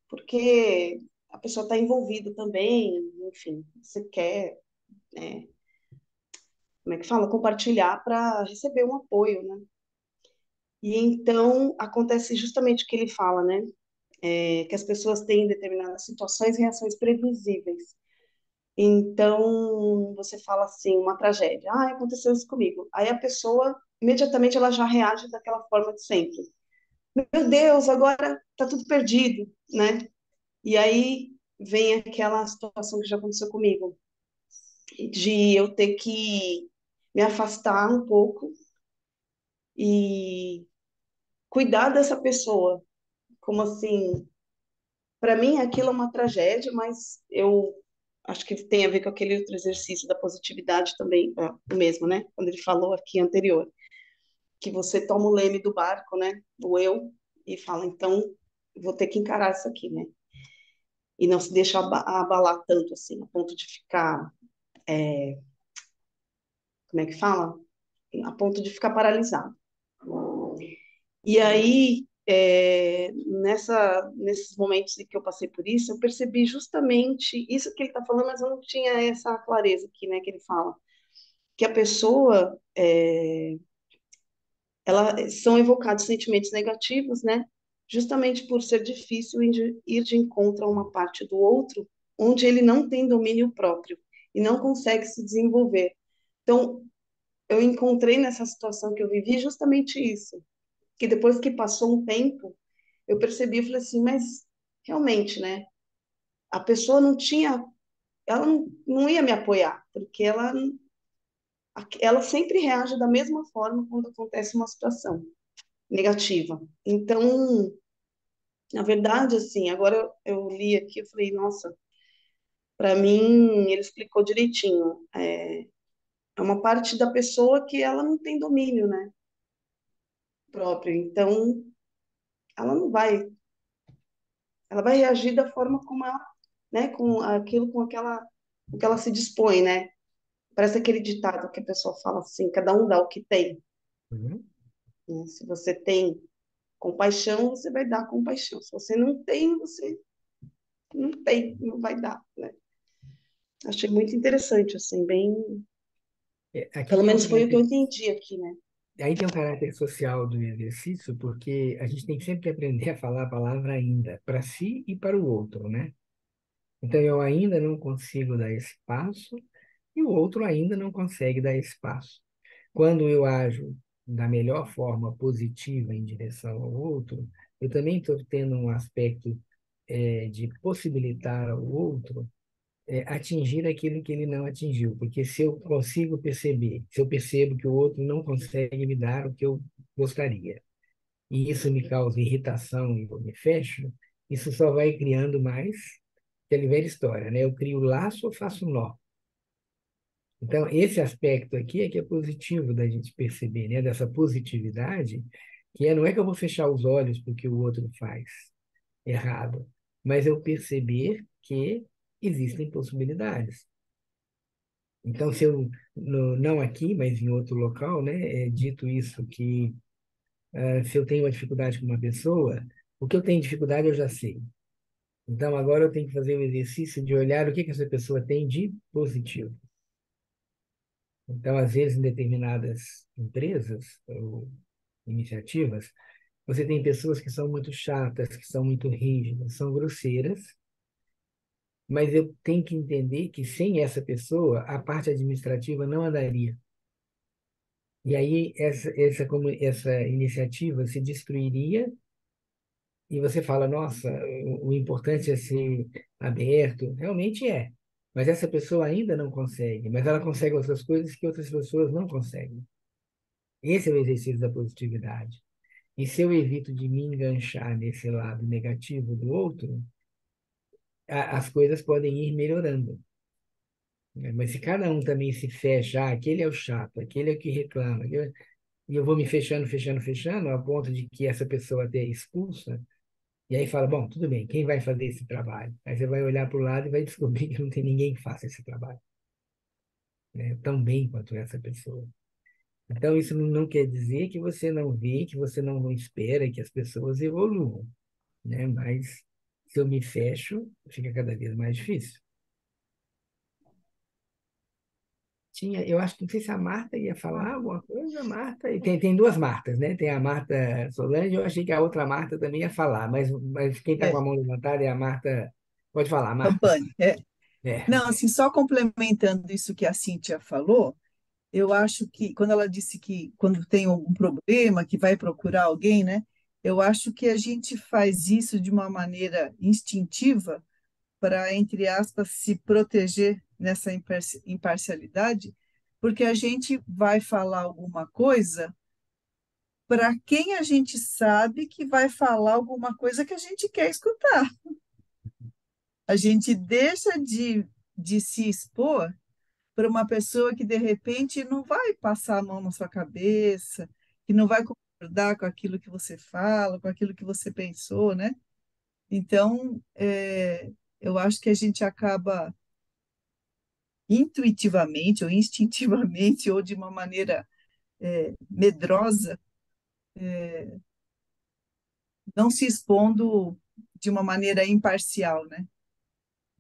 porque a pessoa está envolvida também, enfim, você quer, né, como é que fala? Compartilhar para receber um apoio, né? E então acontece justamente o que ele fala, né? Que as pessoas têm em determinadas situações reações previsíveis. Então, você fala assim, uma tragédia, aconteceu isso comigo. Aí a pessoa, imediatamente, ela já reage daquela forma de sempre. Meu Deus, agora tá tudo perdido, né? E aí vem aquela situação que já aconteceu comigo, de eu ter que me afastar um pouco e cuidar dessa pessoa. Como assim, para mim aquilo é uma tragédia, mas eu acho que tem a ver com aquele outro exercício da positividade também, o mesmo, né? Quando ele falou aqui anterior, que você toma o leme do barco, né? Do eu, e fala, então, vou ter que encarar isso aqui, né? E não se deixa abalar tanto, assim, a ponto de ficar, como é que fala? A ponto de ficar paralisado. E aí, nesses momentos em que eu passei por isso, eu percebi justamente isso que ele está falando, mas eu não tinha essa clareza aqui, né, que ele fala. Que a pessoa, são evocados sentimentos negativos, né? Justamente por ser difícil ir de encontro a uma parte do outro onde ele não tem domínio próprio e não consegue se desenvolver. Então, eu encontrei nessa situação que eu vivi justamente isso, que depois que passou um tempo, eu percebi, eu falei assim, mas realmente, né? A pessoa não tinha, ela não ia me apoiar, porque ela sempre reage da mesma forma quando acontece uma situação negativa. Então, na verdade, assim, agora eu li aqui, eu falei, nossa, para mim, ele explicou direitinho. É uma parte da pessoa que ela não tem domínio, né, próprio. Então, ela não vai, ela vai reagir da forma como ela, né, com aquilo, com que ela se dispõe, né? Parece aquele ditado que a pessoa fala assim, cada um dá o que tem, Uhum. né? Se você tem compaixão, você vai dar compaixão. Se você não tem, você não tem, não vai dar, né? Achei muito interessante, assim, bem. Aqui Pelo tem menos uma foi o que eu entendi aqui, né? Aí tem o caráter social do exercício, porque a gente tem sempre que aprender a falar a palavra ainda, para si e para o outro, né? Então, eu ainda não consigo dar esse passo e o outro ainda não consegue dar esse passo. Quando eu ajo da melhor forma positiva em direção ao outro, eu também estou tendo um aspecto de possibilitar ao outro atingir aquilo que ele não atingiu. Porque se eu consigo perceber, se eu percebo que o outro não consegue me dar o que eu gostaria, e isso me causa irritação e eu me fecho, isso só vai criando mais aquela velha história, né? Eu crio laço ou faço nó. Então, esse aspecto aqui é que é positivo da gente perceber, né? Dessa positividade, não é que eu vou fechar os olhos porque o outro faz errado, mas eu perceber que existem possibilidades. Então, se eu, não aqui, mas em outro local, né, é dito isso, que se eu tenho uma dificuldade com uma pessoa, o que eu tenho dificuldade eu já sei. Então, agora eu tenho que fazer o exercício de olhar o que que essa pessoa tem de positivo. Então, às vezes, em determinadas empresas ou iniciativas, você tem pessoas que são muito chatas, que são muito rígidas, são grosseiras, mas eu tenho que entender que sem essa pessoa, a parte administrativa não andaria. E aí, essa iniciativa se destruiria e você fala, nossa, o importante é ser aberto. Realmente é. Mas essa pessoa ainda não consegue, mas ela consegue outras coisas que outras pessoas não conseguem. Esse é o exercício da positividade. E se eu evito de me enganchar nesse lado negativo do outro, as coisas podem ir melhorando, né? Mas se cada um também se fecha, aquele é o chato, aquele é o que reclama, e eu vou me fechando, fechando, fechando, a ponto de que essa pessoa até é expulsa, e aí fala, bom, tudo bem, quem vai fazer esse trabalho? Aí você vai olhar para o lado e vai descobrir que não tem ninguém que faça esse trabalho, né? Tão bem quanto essa pessoa. Então, isso não quer dizer que você não vê, que você não espera que as pessoas evoluam, né? Mas se eu me fecho, fica cada vez mais difícil. Eu acho que não sei se a Marta ia falar alguma coisa, Marta, e tem duas Martas, né? Tem a Marta Solange, eu achei que a outra Marta também ia falar, mas quem está com É, a mão levantada é a Marta. Pode falar, Marta. Campani. É. É. Não, assim, só complementando isso que a Cíntia falou, eu acho que quando ela disse que quando tem algum problema, que vai procurar alguém, né? Eu acho que a gente faz isso de uma maneira instintiva para, entre aspas, se proteger nessa imparcialidade, porque a gente vai falar alguma coisa para quem a gente sabe que vai falar alguma coisa que a gente quer escutar. A gente deixa de se expor para uma pessoa que de repente não vai passar a mão na sua cabeça, que não vai concordar com aquilo que você fala, com aquilo que você pensou, né? Então, eu acho que a gente acaba intuitivamente ou instintivamente ou de uma maneira medrosa, não se expondo de uma maneira imparcial, né?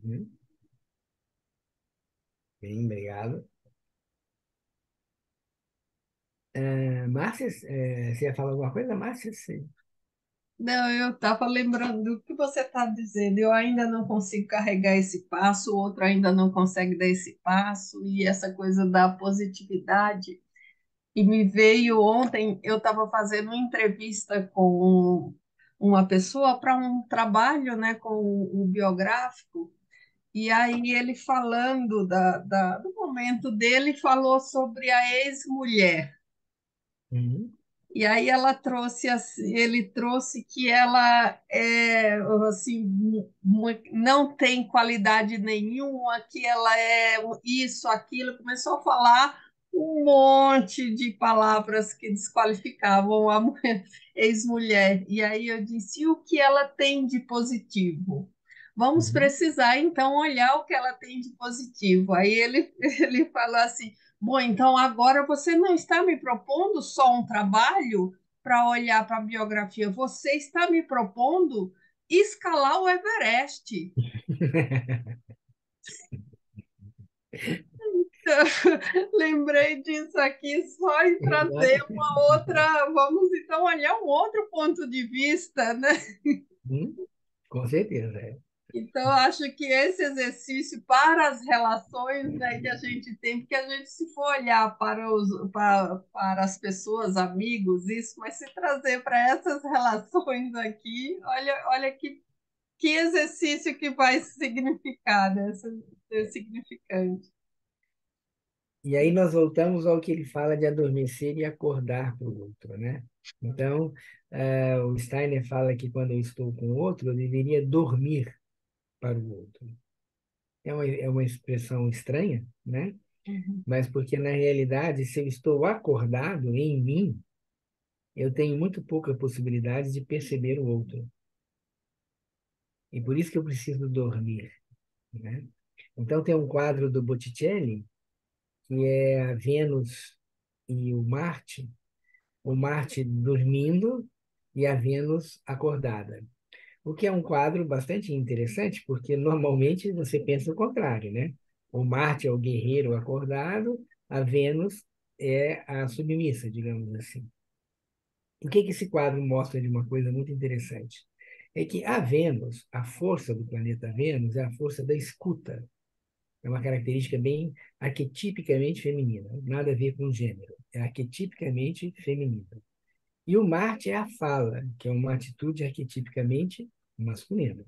Uhum. Bem, obrigado. Márcia, você ia falar alguma coisa, Márcia? Sim. Não, eu estava lembrando do que você está dizendo. Eu ainda não consigo carregar esse passo, o outro ainda não consegue dar esse passo, e essa coisa da positividade. E me veio ontem, eu estava fazendo uma entrevista com uma pessoa para um trabalho, né, com o biográfico, e aí ele falando do momento dele, falou sobre a ex-mulher. Uhum. E aí ela trouxe ele trouxe que ela assim não tem qualidade nenhuma, que ela é isso, aquilo, começou a falar um monte de palavras que desqualificavam a ex-mulher. E aí eu disse, e o que ela tem de positivo? Vamos Uhum. precisar então olhar o que ela tem de positivo. Aí ele ele falou assim: bom, então agora você não está me propondo só um trabalho para olhar para a biografia, você está me propondo escalar o Everest. lembrei disso aqui só em trazer Exato. uma outra, vamos então olhar um outro ponto de vista, né? Hum, com certeza. Então, acho que esse exercício para as relações, né, que a gente tem, porque a gente, se for olhar para as pessoas, amigos, isso, mas se trazer para essas relações aqui, olha que exercício que vai significar, né? Ser significante. E aí nós voltamos ao que ele fala de adormecer e acordar para o outro, né? Então, o Steiner fala que quando eu estou com o outro, eu deveria dormir para o outro. É uma expressão estranha, né? Uhum. Mas porque, na realidade, se eu estou acordado em mim, eu tenho muito pouca possibilidade de perceber o outro. E por isso que eu preciso dormir, né? Então, tem um quadro do Botticelli, que é a Vênus e o Marte dormindo e a Vênus acordada. O que é um quadro bastante interessante, porque normalmente você pensa o contrário, né? O Marte é o guerreiro acordado, a Vênus é a submissa, digamos assim. O que esse quadro mostra de uma coisa muito interessante? É que a Vênus, a força do planeta Vênus, é a força da escuta. É uma característica bem arquetipicamente feminina, nada a ver com gênero, é arquetipicamente feminina. E o Marte é a fala, que é uma atitude arquetipicamente masculina.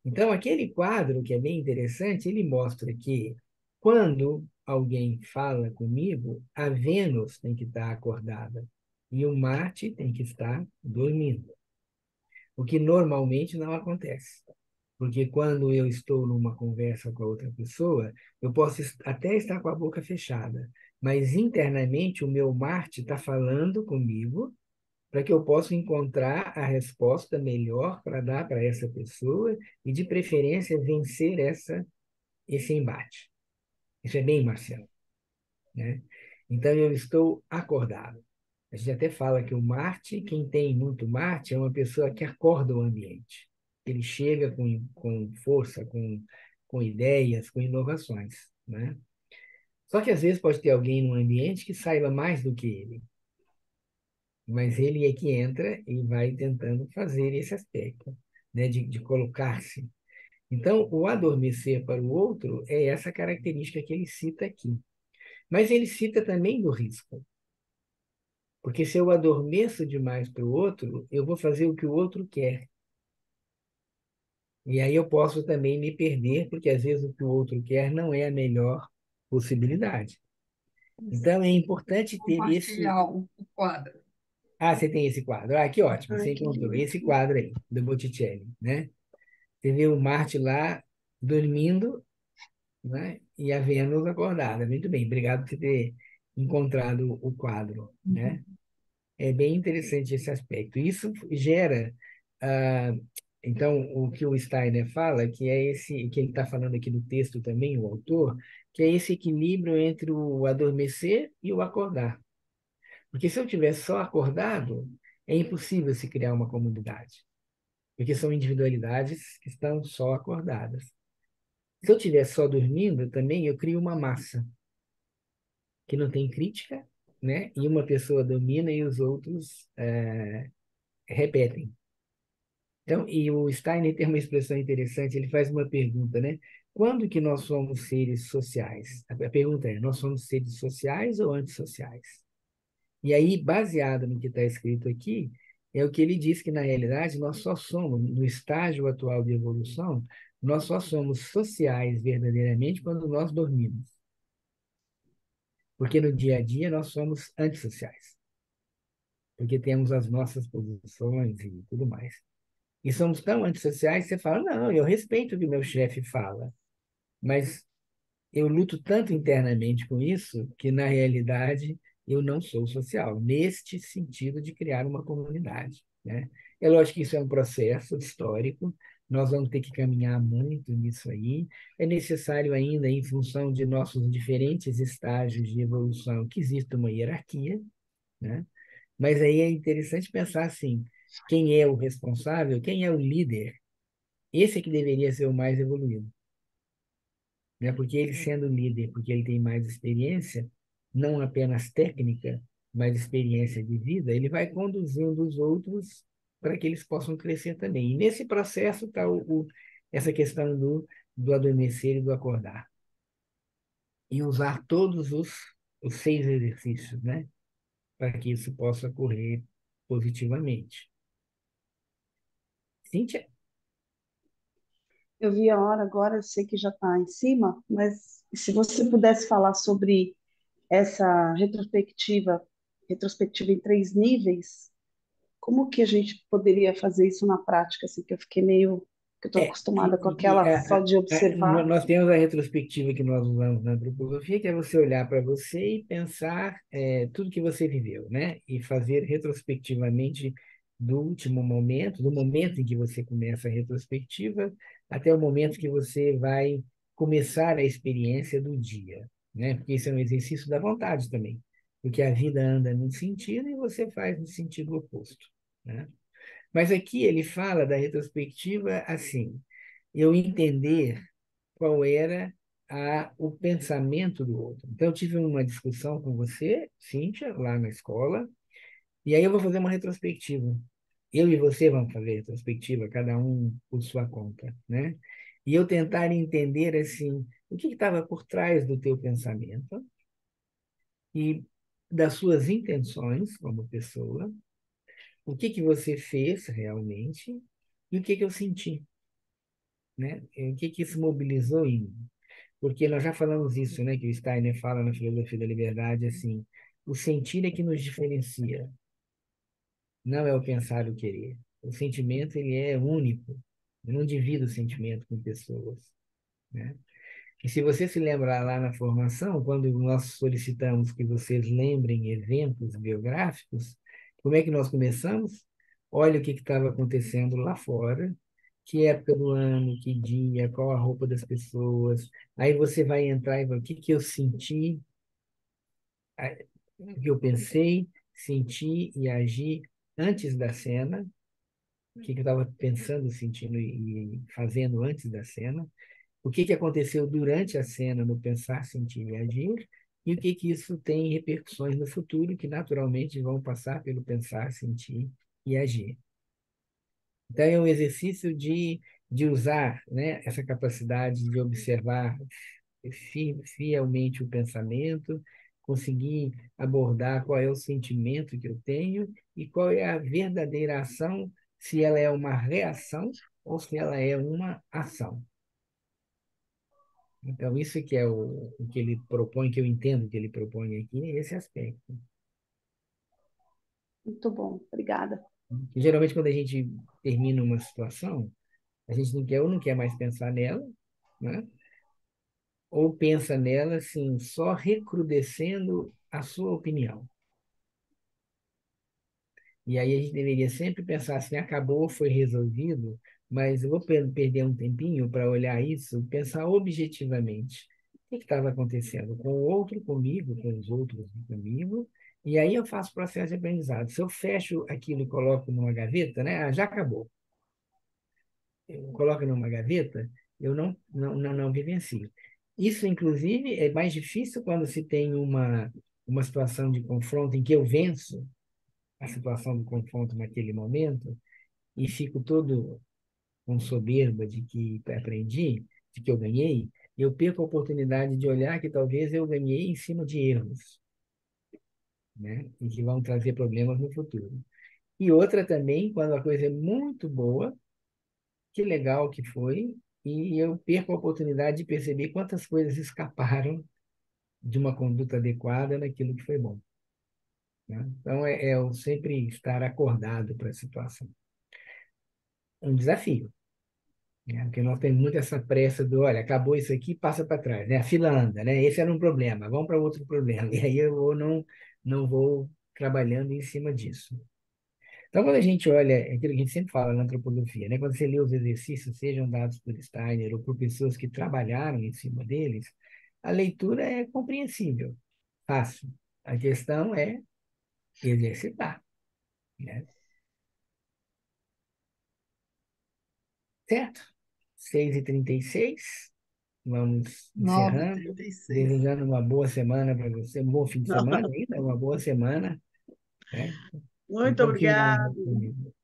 Então, aquele quadro, que é bem interessante, ele mostra que quando alguém fala comigo, a Vênus tem que estar acordada e o Marte tem que estar dormindo, o que normalmente não acontece. Porque quando eu estou numa conversa com a outra pessoa, eu posso até estar com a boca fechada, mas internamente o meu Marte está falando comigo para que eu possa encontrar a resposta melhor para dar para essa pessoa e, de preferência, vencer esse embate. Isso é bem marcial, né? Então, eu estou acordado. A gente até fala que o Marte, quem tem muito Marte, é uma pessoa que acorda o ambiente. Ele chega com força, com ideias, com inovações, né? Só que às vezes pode ter alguém no ambiente que saiba mais do que ele, mas ele é que entra e vai tentando fazer esse aspecto, né, de colocar-se. Então, o adormecer para o outro é essa característica que ele cita aqui. Mas ele cita também do risco, porque se eu adormeço demais para o outro, eu vou fazer o que o outro quer. E aí eu posso também me perder, porque às vezes o que o outro quer não é a melhor possibilidade. Então, é importante ter esse. Compartilhar o quadro. Ah, você tem esse quadro. Ah, que ótimo, Ai, você que encontrou lindo. esse quadro aí, do Botticelli, né? Você vê o Marte lá dormindo, né? E a Vênus acordada. Muito bem, obrigado por você ter encontrado o quadro, né? É bem interessante esse aspecto. Isso gera, ah, então, o que o Steiner fala, que é esse, que ele está falando aqui no texto também, o autor, que é esse equilíbrio entre o adormecer e o acordar. Porque se eu estiver só acordado, é impossível se criar uma comunidade, porque são individualidades que estão só acordadas. Se eu estiver só dormindo, também eu crio uma massa que não tem crítica, né? E uma pessoa domina e os outros repetem. Então, e o Steiner tem uma expressão interessante, ele faz uma pergunta, né? Quando que nós somos seres sociais? A pergunta é, nós somos seres sociais ou antissociais? E aí, baseado no que está escrito aqui, é o que ele diz que, na realidade, nós só somos, no estágio atual de evolução, nós só somos sociais verdadeiramente quando nós dormimos. Porque no dia a dia nós somos antissociais, porque temos as nossas posições e tudo mais. E somos tão antissociais que você fala, não, eu respeito o que o meu chefe fala, mas eu luto tanto internamente com isso que, na realidade, eu não sou social, neste sentido de criar uma comunidade, né? É lógico que isso é um processo histórico, nós vamos ter que caminhar muito nisso aí. É necessário ainda, em função de nossos diferentes estágios de evolução, que exista uma hierarquia, né? Mas aí é interessante pensar assim, quem é o responsável, quem é o líder? Esse é que deveria ser o mais evoluído. né? Porque ele sendo líder, porque ele tem mais experiência, não apenas técnica, mas experiência de vida, ele vai conduzindo os outros para que eles possam crescer também. E nesse processo está essa questão do adormecer e do acordar. E usar todos os 6 exercícios, né? Para que isso possa ocorrer positivamente. Cíntia? Eu vi a hora agora, eu sei que já está em cima, mas se você pudesse falar sobre essa retrospectiva em 3 níveis, como que a gente poderia fazer isso na prática, assim, que eu fiquei meio, que eu estou É, acostumada com aquela só de observar. nós temos a retrospectiva que nós usamos na antropologia, que é você olhar para você e pensar tudo que você viveu, né? E fazer retrospectivamente do último momento, do momento em que você começa a retrospectiva, até o momento que você vai começar a experiência do dia, né? Porque isso é um exercício da vontade também, porque a vida anda num sentido e você faz no sentido oposto, né? Mas aqui ele fala da retrospectiva assim, eu entender qual era o pensamento do outro. Então, eu tive uma discussão com você, Cíntia, lá na escola, e aí eu vou fazer uma retrospectiva. Eu e você vamos fazer retrospectiva, cada um por sua conta, né? E eu tentar entender, assim, o que estava por trás do teu pensamento e das suas intenções como pessoa, o que você fez realmente e o que eu senti, né? E o que isso mobilizou em mim. Porque nós já falamos isso, né? Que o Steiner fala na Filosofia da Liberdade, assim, o sentir é que nos diferencia, não é o pensar e o querer. O sentimento, ele é único. Eu não divido o sentimento com pessoas, né? E se você se lembrar lá na formação, quando nós solicitamos que vocês lembrem eventos biográficos, como é que nós começamos? Olha o que estava acontecendo lá fora, que época do ano, que dia, qual a roupa das pessoas. Aí você vai entrar e vai, o que eu senti, o que eu pensei, senti e agi antes da cena, o que eu estava pensando, sentindo e fazendo antes da cena, o que aconteceu durante a cena no pensar, sentir e agir, e o que isso tem repercussões no futuro, que naturalmente vão passar pelo pensar, sentir e agir. Então, é um exercício de usar, né, essa capacidade de observar fielmente o pensamento, conseguir abordar qual é o sentimento que eu tenho e qual é a verdadeira ação, se ela é uma reação ou se ela é uma ação. Então, isso que é o que ele propõe, que eu entendo que ele propõe aqui, é esse aspecto. Muito bom, obrigada. E, geralmente, quando a gente termina uma situação, a gente não quer ou não quer mais pensar nela, né? Ou pensa nela, assim, só recrudescendo a sua opinião. E aí a gente deveria sempre pensar assim, acabou, foi resolvido, mas eu vou perder um tempinho para olhar isso, pensar objetivamente. O que estava acontecendo com o outro, comigo, com os outros e comigo? E aí eu faço o processo de aprendizado. Se eu fecho aquilo e coloco numa gaveta, né? Ah, já acabou. Eu coloco numa gaveta, eu não vivencio. Isso, inclusive, é mais difícil quando se tem uma situação de confronto em que eu venço a situação do confronto naquele momento e fico todo com soberba de que aprendi, de que eu ganhei, eu perco a oportunidade de olhar que talvez eu ganhei em cima de erros, né? E que vão trazer problemas no futuro. E outra também, quando a coisa é muito boa, que legal que foi, e eu perco a oportunidade de perceber quantas coisas escaparam de uma conduta adequada naquilo que foi bom, né? Então, é eu sempre estar acordado para a situação. É um desafio, né? Porque nós temos muito essa pressa do, olha, acabou isso aqui, passa para trás, né? A fila anda, né? Esse era um problema, vamos para outro problema. E aí não vou trabalhando em cima disso. Então, quando a gente olha, é aquilo que a gente sempre fala na antropologia, né? Quando você lê os exercícios, sejam dados por Steiner ou por pessoas que trabalharam em cima deles, a leitura é compreensível, fácil. A questão é exercitar, né? Certo? 6h36. vamos encerrando, 9h36. desejando uma boa semana para você, um bom fim de semana ainda, uma boa semana, né? E Muito continuar obrigada. comigo.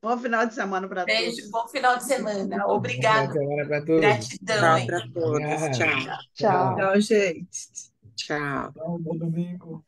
Bom final de semana para todos. Beijo, bom final de semana. Bom final de Obrigada. semana para todos. Gratidão Tchau aí. para todos. Obrigado. Tchau. Tchau. Tchau, gente. Tchau. Bom domingo.